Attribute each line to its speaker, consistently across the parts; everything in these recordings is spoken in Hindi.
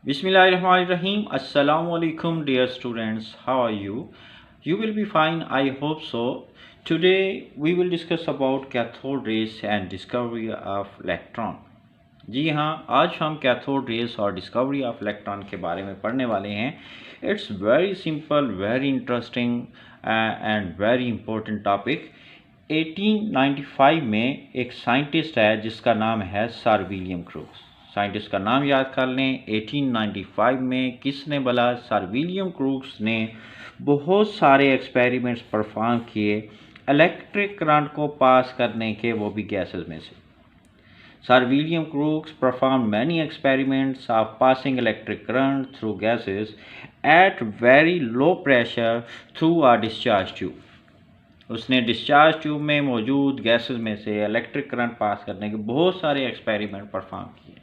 Speaker 1: Bismillahirrahmanirrahim. Assalamu alaikum, dear students. How are you? You will be fine, I hope so. Today we will discuss about cathode rays and discovery of electron. जी हाँ, आज हम कैथोड रेस और डिस्कवरी ऑफ इलेक्ट्रॉन के बारे में पढ़ने वाले हैं. It's very simple, very interesting and very important topic. 1895 में एक साइंटिस्ट है जिसका नाम है सर विलियम क्रूक्स. साइंटिस्ट का नाम याद कर लें. 1895 में किसने बोला? सर विलियम क्रूक्स ने बहुत सारे एक्सपेरिमेंट्स परफॉर्म किए इलेक्ट्रिक करंट को पास करने के, वो भी गैसेस में से. Sir William Crookes performed many experiments of passing electric current through gases at very low pressure through a discharge tube. उसने डिस्चार्ज ट्यूब में मौजूद गैसेस में से इलेक्ट्रिक करंट पास करने के बहुत सारे एक्सपेरिमेंट परफॉर्म किए.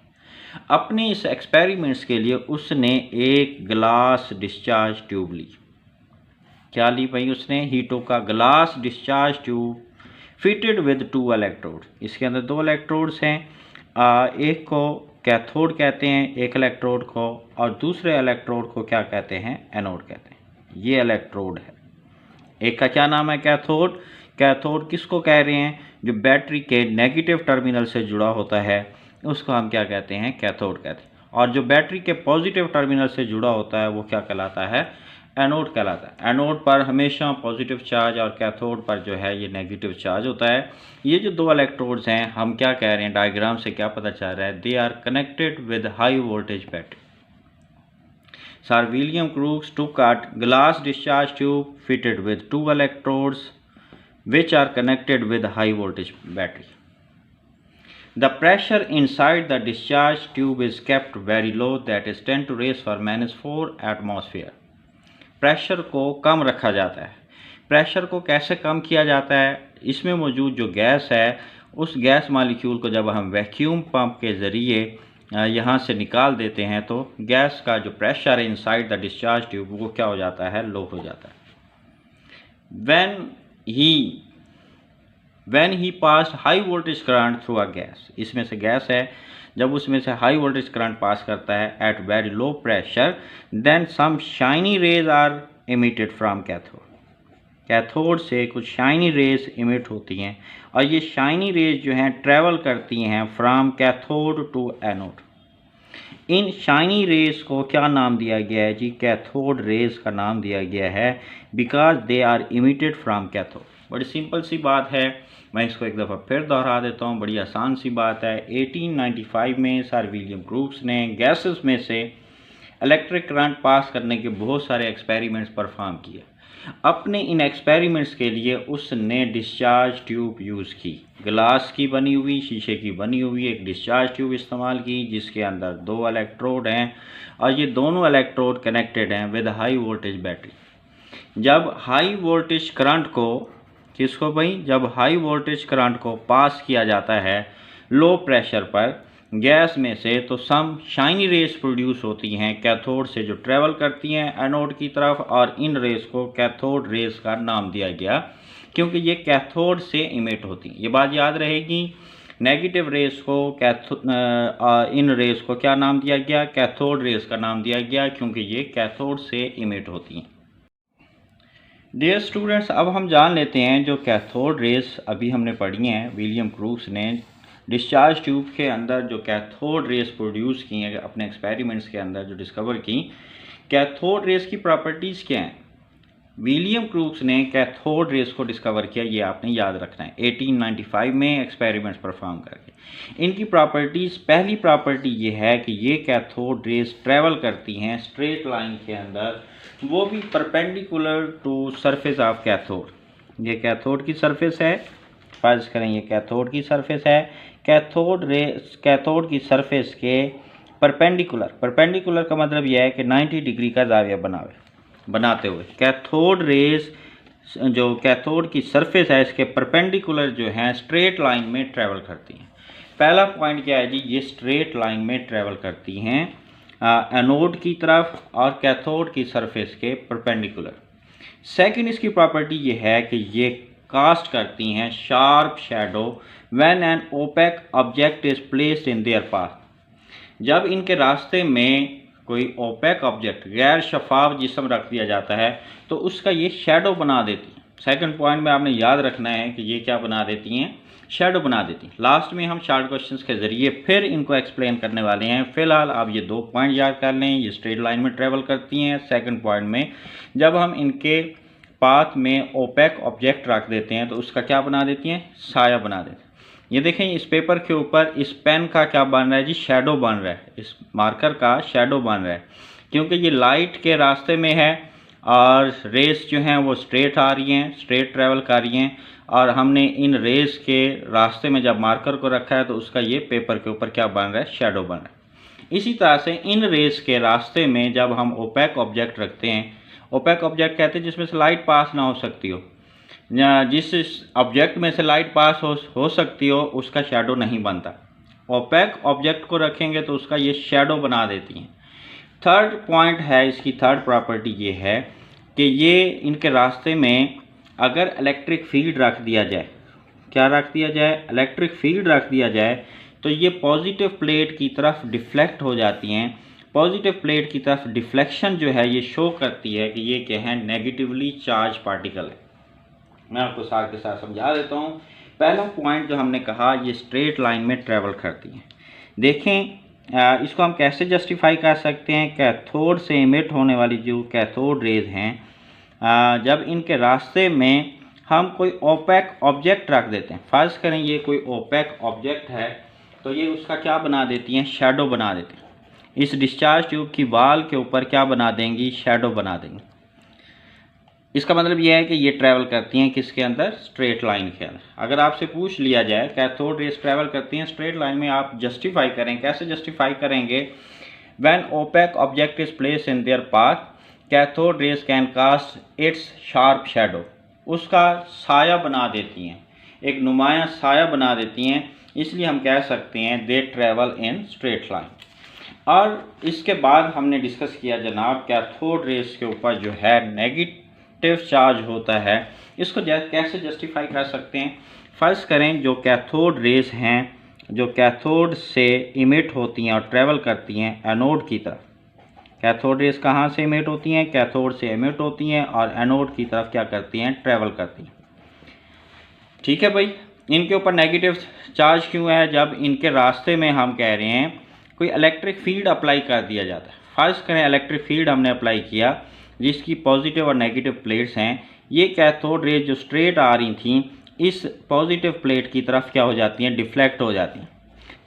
Speaker 1: अपने इस एक्सपेरिमेंट्स के लिए उसने एक ग्लास डिस्चार्ज ट्यूब ली. क्या ली भाई? उसने हीटो का glass discharge tube fitted with 2 electrode. इसके अंदर 2 इलेक्ट्रोड्स हैं. एक को कैथोड कहते हैं, एक इलेक्ट्रोड को, और दूसरे इलेक्ट्रोड को क्या कहते हैं? एनोड कहते हैं. ये इलेक्ट्रोड है. एक का क्या नाम है? कैथोड. कैथोड किसको कह रहे हैं? जो बैटरी के नेगेटिव टर्मिनल से जुड़ा होता है उसको हम क्या कहते हैं? कैथोड कहते हैं. और जो बैटरी के पॉजिटिव टर्मिनल से जुड़ा होता है वो क्या कहलाता है? एनोड कहलाता है. एनोड पर हमेशा पॉजिटिव चार्ज और कैथोड पर जो है ये नेगेटिव चार्ज होता है. ये जो 2 इलेक्ट्रोड्स हैं, हम क्या कह रहे हैं? डायग्राम से क्या पता चल रहा है? They are connected with high voltage battery. Sir William Crookes took a glass discharge tube fitted with 2 electrodes which are connected with high voltage battery. The pressure inside the discharge tube is kept very low, that is 10 to raise for minus 4 atmosphere. Pressure को कम रखा जाता है. प्रेशर को कैसे कम किया जाता है? इसमें मौजूद जो गैस है उस गैस मालिक्यूल को जब हम वैक्यूम पंप के ज़रिए यहाँ से निकाल देते हैं तो गैस का जो प्रेशर है इनसाइड द डिस्चार्ज ट्यूब वो क्या हो जाता है? लो हो जाता है. when he passed high voltage current through a gas, इसमें से गैस है, जब उसमें से हाई वोल्टेज करंट पास करता है at very low pressure, then some shiny rays are emitted from cathode. Cathode से कुछ शाइनी रेज इमिट होती हैं और ये शाइनी रेज जो हैं ट्रैवल करती हैं फ्रॉम कैथोड टू एनोड. इन शाइनी रेज को क्या नाम दिया गया है जी? कैथोड रेज का नाम दिया गया है because they are emitted from cathode. बड़ी सिंपल सी बात है, मैं इसको एक दफ़ा फिर दोहरा देता हूँ. बड़ी आसान सी बात है. 1895 में सर विलियम क्रूक्स ने गैसेस में से इलेक्ट्रिक करंट पास करने के बहुत सारे एक्सपेरिमेंट्स परफॉर्म किए. अपने इन एक्सपेरिमेंट्स के लिए उसने डिस्चार्ज ट्यूब यूज़ की. ग्लास की बनी हुई, शीशे की बनी हुई एक डिस्चार्ज ट्यूब इस्तेमाल की जिसके अंदर 2 इलेक्ट्रोड हैं और ये दोनों इलेक्ट्रोड कनेक्टेड हैं विद हाई वोल्टेज बैटरी. जब हाई वोल्टेज करंट को किसको भाई? जब हाई वोल्टेज करंट को पास किया जाता है लो प्रेशर पर गैस में से तो सम शाइनी रेस प्रोड्यूस होती हैं कैथोड से जो ट्रेवल करती हैं एनोड की तरफ, और इन रेस को कैथोड रेस का नाम दिया गया क्योंकि ये कैथोड से इमिट होती हैं. ये बात याद रहेगी. नेगेटिव रेस को इन रेस को क्या नाम दिया गया? कैथोड रेस का नाम दिया गया क्योंकि ये कैथोड से इमिट होती हैं. डियर स्टूडेंट्स, अब हम जान लेते हैं जो कैथोड रेस अभी हमने पढ़ी हैं. विलियम क्रूक्स ने डिस्चार्ज ट्यूब के अंदर जो कैथोड रेस प्रोड्यूस की हैं अपने एक्सपेरिमेंट्स के अंदर जो डिस्कवर की. कैथोड रेस की प्रॉपर्टीज़ क्या हैं? विलियम क्रूक्स ने कैथोड रेस को डिस्कवर किया, ये आपने याद रखना है, 1895 में एक्सपेरिमेंट्स परफॉर्म करके. इनकी प्रॉपर्टीज़, पहली प्रॉपर्टी ये है कि ये कैथोड रेस ट्रैवल करती हैं स्ट्रेट लाइन के अंदर, वो भी perpendicular to surface of cathode. ये कैथोड की सरफेस है, फर्ज करें ये कैथोड की सरफेस है. कैथोड की सरफेस के परपेंडिकुलर का मतलब यह है कि 90 डिग्री का जाविया बनाते हुए कैथोड रेस जो कैथोड की सरफेस है इसके परपेंडिकुलर जो हैं स्ट्रेट लाइन में ट्रैवल करती हैं. पहला पॉइंट क्या है जी? ये स्ट्रेट लाइन में ट्रैवल करती हैं एनोड की तरफ और कैथोड की सरफेस के परपेंडिकुलर. सेकंड इसकी प्रॉपर्टी ये है कि ये कास्ट करती हैं sharp shadow when an opaque object is placed in their path. जब इनके रास्ते में कोई ओपेक ऑब्जेक्ट गैर शफाफ जिस्म रख दिया जाता है तो उसका ये शेडो बना देती है। सेकंड पॉइंट में आपने याद रखना है कि ये क्या बना देती हैं, शेडो बना देती हैं। लास्ट में हम शॉर्ट क्वेश्चंस के ज़रिए फिर इनको एक्सप्लेन करने वाले हैं। फिलहाल आप ये 2 पॉइंट याद कर लें, ये स्ट्रेट लाइन में ट्रेवल करती हैं। सेकंड पॉइंट में जब हम इनके पाथ में ओपेक ऑब्जेक्ट रख देते हैं तो उसका क्या बना देती हैं, साया बना देती हैं। ये देखें इस पेपर के ऊपर इस पेन का क्या बन रहा है जी, शेडो बन रहा है, इस मार्कर का शेडो बन रहा है, क्योंकि ये लाइट के रास्ते में है और रेस जो हैं वो स्ट्रेट आ रही हैं, स्ट्रेट ट्रैवल कर रही हैं, और हमने इन रेस के रास्ते में जब मार्कर को रखा है तो उसका ये पेपर के ऊपर क्या बन रहा है, शेडो बन रहा है। इसी तरह से इन रेस के रास्ते में जब हम ओपेक ऑब्जेक्ट रखते हैं, ओपेक ऑब्जेक्ट कहते हैं जिसमें से लाइट पास ना हो सकती हो, जिस ऑब्जेक्ट में से लाइट पास हो सकती हो उसका शेडो नहीं बनता। ओपेक ऑब्जेक्ट को रखेंगे तो उसका ये शेडो बना देती हैं। थर्ड पॉइंट है, इसकी थर्ड प्रॉपर्टी ये है कि ये इनके रास्ते में अगर इलेक्ट्रिक फील्ड रख दिया जाए, क्या रख दिया जाए, इलेक्ट्रिक फील्ड रख दिया जाए तो ये पॉजिटिव प्लेट की तरफ डिफ्लेक्ट हो जाती हैं। पॉजिटिव प्लेट की तरफ डिफ्लेक्शन जो है ये शो करती है कि ये क्या है, नेगेटिवली चार्ज पार्टिकल है। मैं आपको साथ के साथ समझा देता हूँ। पहला पॉइंट जो हमने कहा, ये स्ट्रेट लाइन में ट्रेवल करती हैं। देखें इसको हम कैसे जस्टिफाई कर सकते हैं। कैथोड से इमिट होने वाली जो कैथोड रेज हैं, जब इनके रास्ते में हम कोई ओपेक ऑब्जेक्ट रख देते हैं, फ़र्ज़ करें ये कोई ओपेक ऑब्जेक्ट है, तो ये उसका क्या बना देती हैं, शेडो बना देती हैं। इस डिस्चार्ज ट्यूब की वाल के ऊपर क्या बना देंगी, शेडो बना देंगी। इसका मतलब यह है कि ये ट्रैवल करती हैं किसके अंदर, स्ट्रेट लाइन के अंदर। अगर आपसे पूछ लिया जाए कैथोड रेज ट्रैवल करती हैं स्ट्रेट लाइन में, आप जस्टिफाई करें, कैसे जस्टिफाई करेंगे। When opaque object is place in their path, cathode rays can cast its sharp shadow, उसका साया बना देती हैं, एक नुमाया साया बना देती हैं, इसलिए हम कह सकते हैं दे ट्रैवल इन स्ट्रेट लाइन। और इसके बाद हमने डिस्कस किया जनाब, कैथोड रेज के ऊपर जो है नेगेटिव चार्ज होता है, इसको कैसे जस्टिफाई कर सकते हैं। फर्स्ट करें जो कैथोड रेज हैं, जो कैथोड से इमिट होती हैं और ट्रैवल करती हैं एनोड की तरफ। कैथोड रेज कहाँ से इमिट होती हैं, कैथोड से इमिट होती हैं और एनोड की तरफ क्या करती हैं, ट्रैवल करती हैं। ठीक है भाई, इनके ऊपर नेगेटिव चार्ज क्यों है, जब इनके रास्ते में हम कह रहे हैं कोई इलेक्ट्रिक फील्ड अप्लाई कर दिया जाता है। फर्स्ट करें इलेक्ट्रिक फील्ड हमने अप्लाई किया जिसकी पॉजिटिव और नेगेटिव प्लेट्स हैं, ये कैथोड रेज जो स्ट्रेट आ रही थी इस पॉजिटिव प्लेट की तरफ क्या हो जाती हैं, डिफ्लेक्ट हो जाती हैं।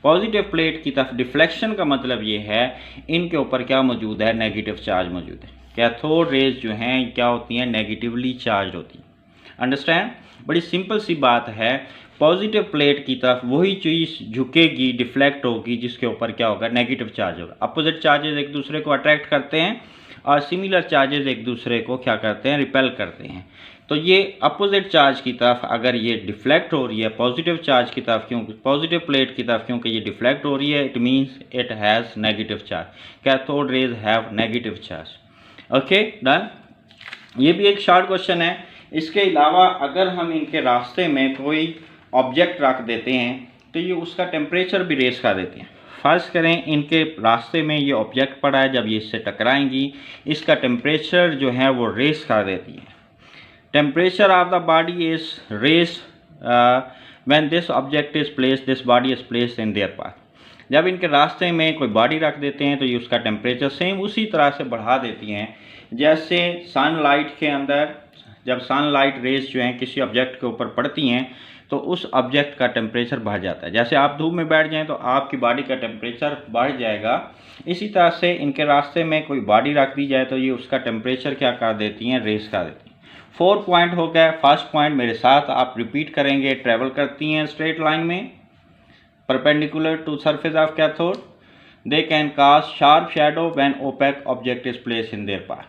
Speaker 1: पॉजिटिव प्लेट की तरफ डिफ्लेक्शन का मतलब ये है इनके ऊपर क्या मौजूद है, नेगेटिव चार्ज मौजूद है। कैथोड रेज जो हैं क्या होती हैं, नेगेटिवली चार्ज होती हैं। अंडरस्टैंड, बड़ी सिंपल सी बात है। पॉजिटिव प्लेट की तरफ वही चीज़ झुकेगी, डिफ्लेक्ट होगी जिसके ऊपर क्या होगा, नेगेटिव चार्ज होगा। अपोजिट चार्जेस एक दूसरे को अट्रैक्ट करते हैं और सिमिलर चार्जेस एक दूसरे को क्या करते हैं, रिपेल करते हैं। तो ये अपोजिट चार्ज की तरफ अगर ये डिफ्लेक्ट हो रही है पॉजिटिव चार्ज की तरफ, क्योंकि पॉजिटिव प्लेट की तरफ क्योंकि ये डिफ्लेक्ट हो रही है, it means it has negative charge. Cathode rays have negative charge. Okay done. ये भी एक शॉर्ट क्वेश्चन है। इसके अलावा अगर हम इनके रास्ते में कोई ऑब्जेक्ट रख देते हैं तो ये उसका टेम्परेचर भी रेस कर देते हैं। फर्स्ट करें इनके रास्ते में ये ऑब्जेक्ट पड़ा है, जब ये इससे टकराएंगी इसका टेम्परेचर जो है वो रेस कर देती है। Temperature of the body is raise when this object is place, this body is place in their path. जब इनके रास्ते में कोई बॉडी रख देते हैं तो ये उसका टेम्परेचर सेम उसी तरह से बढ़ा देती हैं जैसे सनलाइट के अंदर जब सनलाइट रेस जो हैं किसी ऑब्जेक्ट के ऊपर पड़ती हैं तो उस ऑब्जेक्ट का टेम्परेचर बढ़ जाता है। जैसे आप धूप में बैठ जाएं तो आपकी बॉडी का टेम्परेचर बढ़ जाएगा, इसी तरह से इनके रास्ते में कोई बॉडी रख दी जाए तो ये उसका टेम्परेचर क्या कर देती हैं, रेस कर देती हैं। 4 पॉइंट हो गया। फर्स्ट पॉइंट मेरे साथ आप रिपीट करेंगे, ट्रैवल करती हैं स्ट्रेट लाइन में perpendicular to surface of cathode. They can cast sharp shadow when opaque object is place in their path.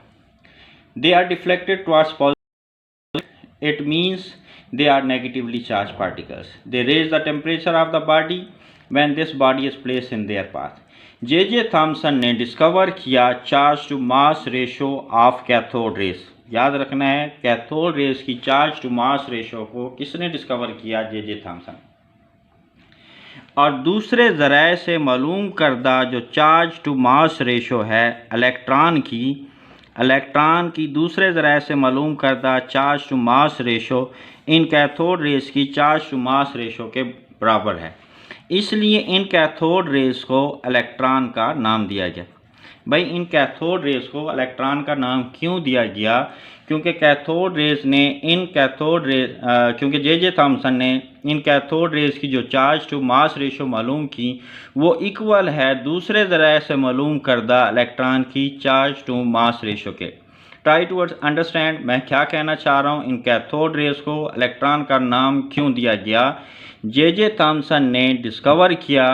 Speaker 1: They are deflected towards positive, it means they are negatively charged particles. They raise the temperature of the body when this body is placed in their path. J.J. Thomson ने डिस्कवर किया charge to mass ratio of cathode rays. याद रखना है कैथोड रेज की चार्ज टू मास रेशो को किसने डिस्कवर किया, J.J. थॉमसन। और दूसरे ज़राए से मालूम करदा जो चार्ज टू मास रेशो है इलेक्ट्रॉन की दूसरे ज़राए से मालूम करदा चार्ज टू मास रेशो इन कैथोड रेस की चार्ज टू मास रेशो के बराबर है। इसलिए इन कैथोड रेस को इलेक्ट्रॉन का नाम दिया गया। भाई इन कैथोड रेस को इलेक्ट्रॉन का नाम क्यों दिया गया? क्योंकि कैथोड रेस ने क्योंकि जे थॉमसन ने इन कैथोड रेस की जो चार्ज टू मास रेशो मालूम की वो इक्वल है दूसरे ज़राए से मालूम करदा इलेक्ट्रॉन की चार्ज टू मास रेशो के। ट्राई टू अंडरस्टैंड मैं क्या कहना चाह रहा हूँ। इन कैथोड रेस को इलेक्ट्रॉन का नाम क्यों दिया गया? जे थॉमसन ने डिस्कवर किया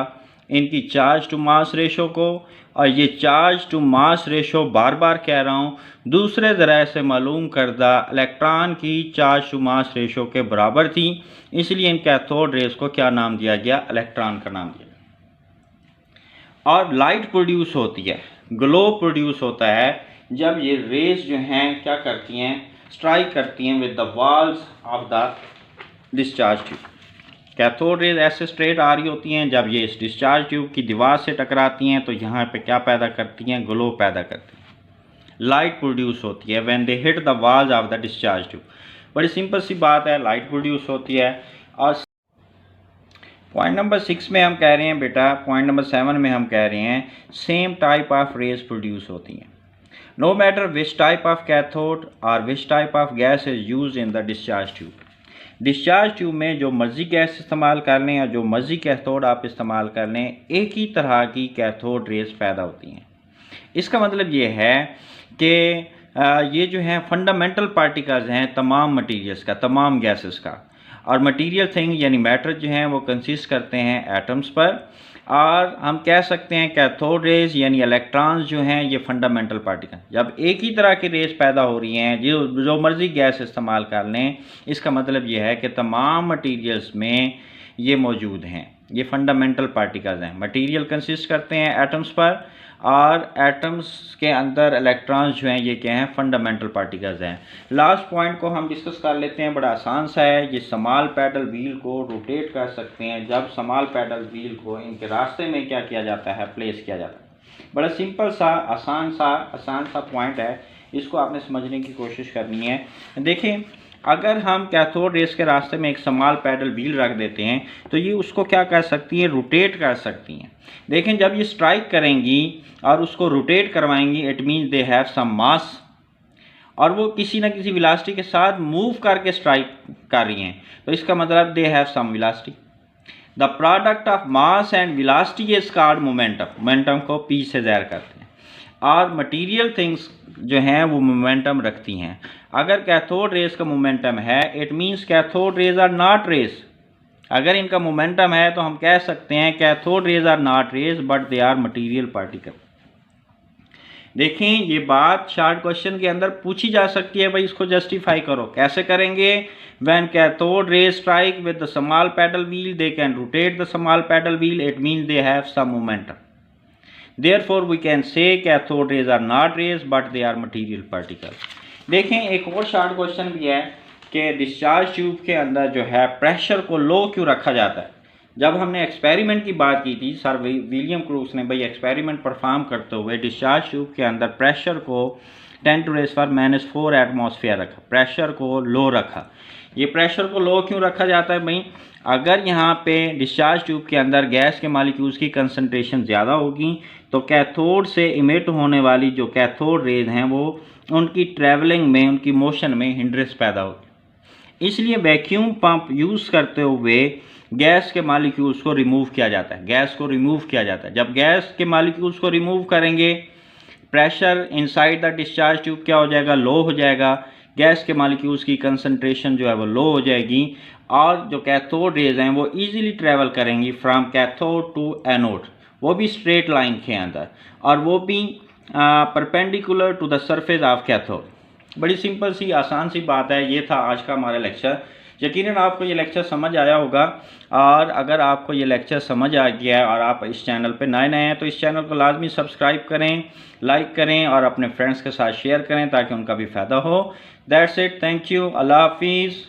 Speaker 1: इनकी चार्ज टू मास रेशो को, और ये चार्ज टू मास रेशो बार बार कह रहा हूँ दूसरे ज़राए से मालूम करदा इलेक्ट्रॉन की चार्ज टू मास रेशो के बराबर थी। इसलिए इन कैथोड रेस को क्या नाम दिया गया? इलेक्ट्रॉन का नाम दिया। और लाइट प्रोड्यूस होती है, ग्लो प्रोड्यूस होता है जब ये रेस जो हैं क्या करती हैं? स्ट्राइक करती हैं with the walls of the discharge tube. Cathode rays ऐसे स्ट्रेट आ रही होती हैं, जब ये इस डिस्चार्ज ट्यूब की दीवार से टकराती हैं तो यहाँ पे क्या पैदा करती हैं? ग्लो पैदा करती हैं। लाइट प्रोड्यूस होती है when they hit the walls of the discharge tube. बड़ी सिंपल सी बात है, लाइट प्रोड्यूस होती है। और पॉइंट नंबर 6 में हम कह रहे हैं बेटा, पॉइंट नंबर 7 में हम कह रहे हैं same type of rays produce होती हैं no matter which type of cathode और which type of gas is use in the discharge tube. Discharge tube में जो मर्ज़ी गैस इस्तेमाल कर लें या जो मर्ज़ी कैथोड आप इस्तेमाल कर लें, एक ही तरह की कैथोड रेस पैदा होती हैं। इसका मतलब ये है कि ये जो है फंडामेंटल पार्टिकल्स हैं तमाम मटीरियल्स का, तमाम गैसेस का। और मटीरियल थिंग यानी मैटर जो हैं वो कंसिस्ट करते हैं एटम्स पर। और हम कह सकते हैं कैथोड रेज यानी इलेक्ट्रॉन्स जो हैं ये फंडामेंटल पार्टिकल। जब एक ही तरह की रेज पैदा हो रही हैं, जो मर्ज़ी गैस इस्तेमाल कर लें, इसका मतलब ये है कि तमाम मटीरियल्स में ये मौजूद हैं। ये फंडामेंटल पार्टिकल्स हैं। मटीरियल कंसिस्ट करते हैं एटम्स पर, और एटम्स के अंदर इलेक्ट्रॉन्स जो हैं ये क्या हैं? फंडामेंटल पार्टिकल्स हैं। लास्ट पॉइंट को हम डिस्कस कर लेते हैं, बड़ा आसान सा है। ये स्मॉल पैडल व्हील को रोटेट कर सकते हैं जब स्मॉल पैडल व्हील को इनके रास्ते में क्या किया जाता है? प्लेस किया जाता है। बड़ा सिंपल सा आसान सा पॉइंट है, इसको आपने समझने की कोशिश करनी है। देखें, अगर हम कैथोड रेस के रास्ते में एक स्मॉल पैडल व्हील रख देते हैं तो ये उसको क्या कर सकती हैं? रोटेट कर सकती हैं। देखें, जब ये स्ट्राइक करेंगी और उसको रोटेट करवाएंगी, it means they have some mass, और वो किसी न किसी वेलोसिटी के साथ मूव करके स्ट्राइक कर रही हैं, तो इसका मतलब they have some velocity. The product of mass and velocity is called momentum. Momentum को पी से ज़ाहिर करते हैं। और मटीरियल थिंग्स जो हैं वो मोमेंटम रखती हैं। अगर कैथोड रेस का मोमेंटम है, it means cathode rays are not rays. अगर इनका मोमेंटम है तो हम कह सकते हैं cathode rays are not rays but they are material particle. देखें, ये बात शॉर्ट क्वेश्चन के अंदर पूछी जा सकती है। भाई इसको जस्टिफाई करो, कैसे करेंगे? When cathode rays strike with the small paddle wheel they can rotate the small paddle wheel, it means they have some momentum. Therefore we can say cathode rays are not rays but they are material particles। देखें, एक और शॉर्ट क्वेश्चन भी है कि डिस्चार्ज ट्यूब के अंदर जो है प्रेशर को लो क्यों रखा जाता है? जब हमने एक्सपेरिमेंट की बात की थी, सर विलियम क्रूक्स ने भाई एक्सपेरिमेंट परफॉर्म करते हुए डिस्चार्ज ट्यूब के अंदर प्रेशर को 10⁻⁻⁴ एटमॉस्फेयर रखा, प्रेशर को लो रखा। ये प्रेशर को लो क्यों रखा जाता है? भाई अगर यहाँ पे डिस्चार्ज ट्यूब के अंदर गैस के मॉलिक्यूल्स की कंसनट्रेशन ज़्यादा होगी तो कैथोड से इमिट होने वाली जो कैथोड रेज हैं वो उनकी ट्रैवलिंग में, उनकी मोशन में हिंड्रेंस पैदा होगी। इसलिए वैक्यूम पंप यूज़ करते हुए गैस के मॉलिक्यूल्स को रिमूव किया जाता है। गैस को रिमूव किया जाता है। जब गैस के मॉलिक्यूल्स को रिमूव करेंगे, pressure inside the discharge tube क्या हो जाएगा? लो हो जाएगा। गैस के मॉलिक्यूल्स की कंसनट्रेशन जो है वो लो हो जाएगी, और जो कैथोड रेज हैं वो इजीली ट्रैवल करेंगी फ्रॉम कैथोड टू एनोड, वो भी स्ट्रेट लाइन के अंदर, और वो भी perpendicular to the surface of cathode. बड़ी सिंपल सी आसान सी बात है। ये था आज का हमारा लेक्चर। यकीनन आपको ये लेक्चर समझ आया होगा, और अगर आपको ये लेक्चर समझ आ गया है और आप इस चैनल पे नए हैं तो इस चैनल को लाजमी सब्सक्राइब करें, लाइक करें और अपने फ्रेंड्स के साथ शेयर करें ताकि उनका भी फ़ायदा हो। दैट्स इट, थैंक यू, अल्लाह हाफिज़।